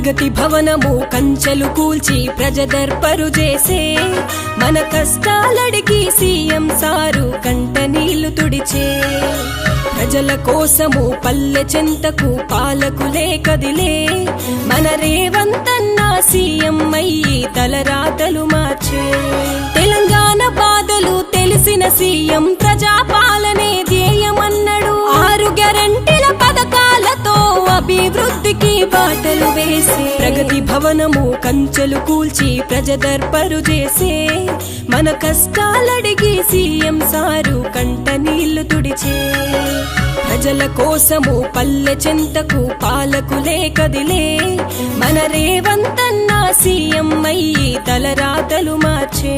ప్రగతి భవనము కంచెలు కూల్చి ప్రజదర్పరు చేసే మన కష్టాలడిగి సీఎం సారు కంట నీళ్లు తుడిచే ప్రజల కోసము పల్లె చెంతకు పాలకులే కదిలే మన రేవంతన్న సీఎం అయ్యి తలరాతలు మార్చే తెలంగాణ బాధలు తెలిసిన సీఎం ప్రజాపాలనే ధ్యేయమన్నాడు 6 గ్యారెంటీల పథకాలతో అభివృద్ధికి బాటలు వేసే ప్రగతి భవనము కంచెలు కూల్చి ప్రజదర్పరు చేసే మన కష్టాలడిగి సీఎం సారు కంట నీళ్లు తుడిచే ప్రజల కోసము పల్లె చెంతకు పాలకులే కదిలే మన రేవంతన్న సీఎం అయ్యి తలరాతలు మార్చే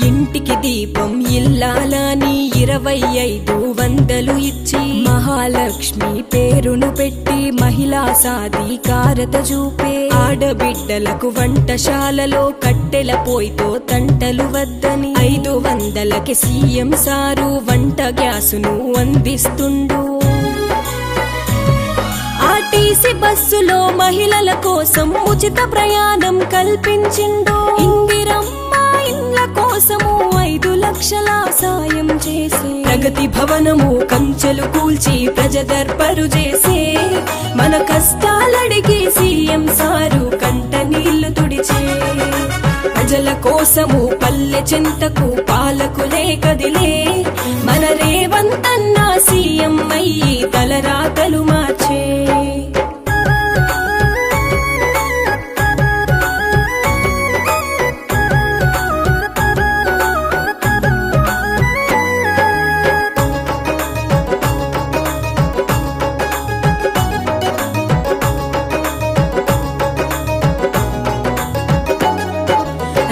ఇంటికి దీపం ఇల్లాలని 2500 ఇచ్చి మహాలక్ష్మి పేరును పెట్టి మహిళా సాధికారత చూపే ఆడబిడ్డలకు వంటశాలలో కట్టెల పోయితో తంటలు వద్దని 500కి సీఎం సారు వంట గ్యాసును అందిస్తుండు ఆర్టీసీ బస్సులో మహిళల కోసం ఉచిత ప్రయాణం కల్పించిండు ఇందిరమ్మ ఇండ్ల కోసము 5 లక్షల సాయం చేసే ప్రగతి భవనము కంచెలు కూల్చి ప్రజదర్పరు చేసే మన కష్టాలడిగి సీఎం సారు కంట నీళ్లు తుడిచే ప్రజల కోసము పల్లె చెంతకు పాలకులే కదిలే మన రేవంతన్న సీఎం అయ్యి తలరాతలు మార్చే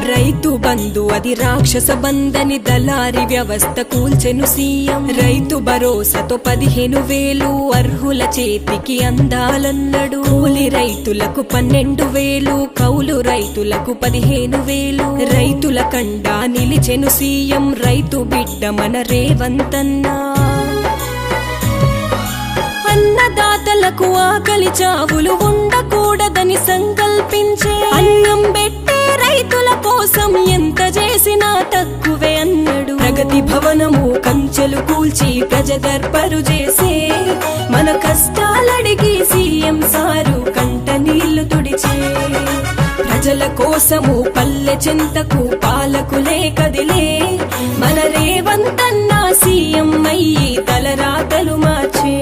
రైతు బంధు అది రాక్షస బంధని దళారి వ్యవస్థ కూల్చెను సీఎం రైతు భరోసాతో 15,000 అర్హుల చేతికి అందాలన్నాడు కూలి రైతులకు 12,000 కౌలు రైతులకు 15,000 రైతుల కండా నిలిచెను సీఎం రైతు బిడ్డ మన రేవంతన్న అన్నదాతలకు ఆకలి చావులు ఉండకూడదని సంకల్పించే అన్నం పెట్టే రైతుల కోసం ఎంత చేసినా తక్కువే అన్నాడు ప్రగతి భవనము కంచెలు కూల్చి ప్రజదర్పరు చేసే మన కష్టాలడిగి సీఎం సారు కంట నీళ్లు తుడిచే ప్రజల కోసము పల్లె చెంతకు పాలకులే కదిలే మన రేవంతన్న సీఎం అయ్యి తలరాతలు మార్చే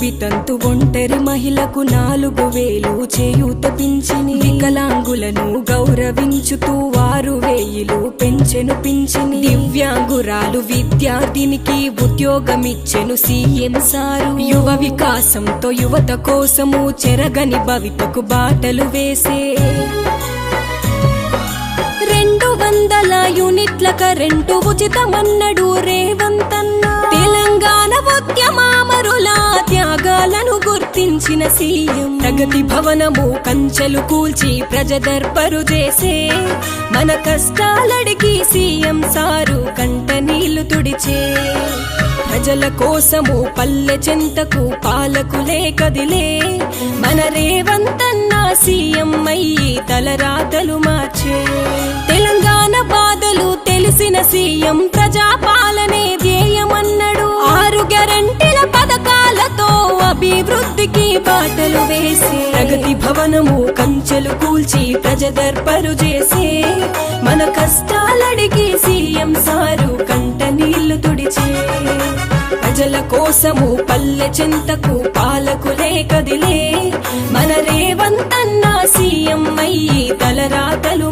వితంతు ఒంటరి మహిళకు 4,000 చేయూత పింఛని వికలాంగులను గౌరవించుతూ 6,000 పెంచెను పింఛని దివ్యాంగురాలు విద్యార్థినికి ఉద్యోగమిచ్చెను సీఎం సారు యువ వికాసంతో యువత కోసము చెరగని భవితకు బాటలు వేసే 200 యూనిట్ల కరెంటు ఉచితమన్నడు రేవంతన్న తెలంగాణ ఉద్యమామరుల త్యాగాలను గుర్తించిన సీఎం ప్రగతి భవనము కంచెలు కూల్చి ప్రజదర్పరు చేసే మన కష్టాలడిగి సీఎం సారు కంట నీళ్లు తుడిచే ప్రజల కోసము పల్లె చెంతకు పాలకులే కదిలే మన రేవంతన్న సీఎం అయ్యి తలరాతలు మార్చే తెలంగాణ బాధలు తెలిసిన సీఎం ప్రజాపాలనే ధ్యేయమన్నాడు 6 గ్యారెంటీల పథకాలతో అభివృద్ధికి బాటలు వేసే ప్రగతి భవనము కంచెలు కూల్చి ప్రజదర్పరు చేసే మన కష్టాలడిగి సీఎం సారు కంట నీళ్లు తుడిచే ప్రజల కోసము పల్లె చెంతకు పాలకులే కదిలే మన రేవంతన్న సీఎం అయ్యి తలరాతలు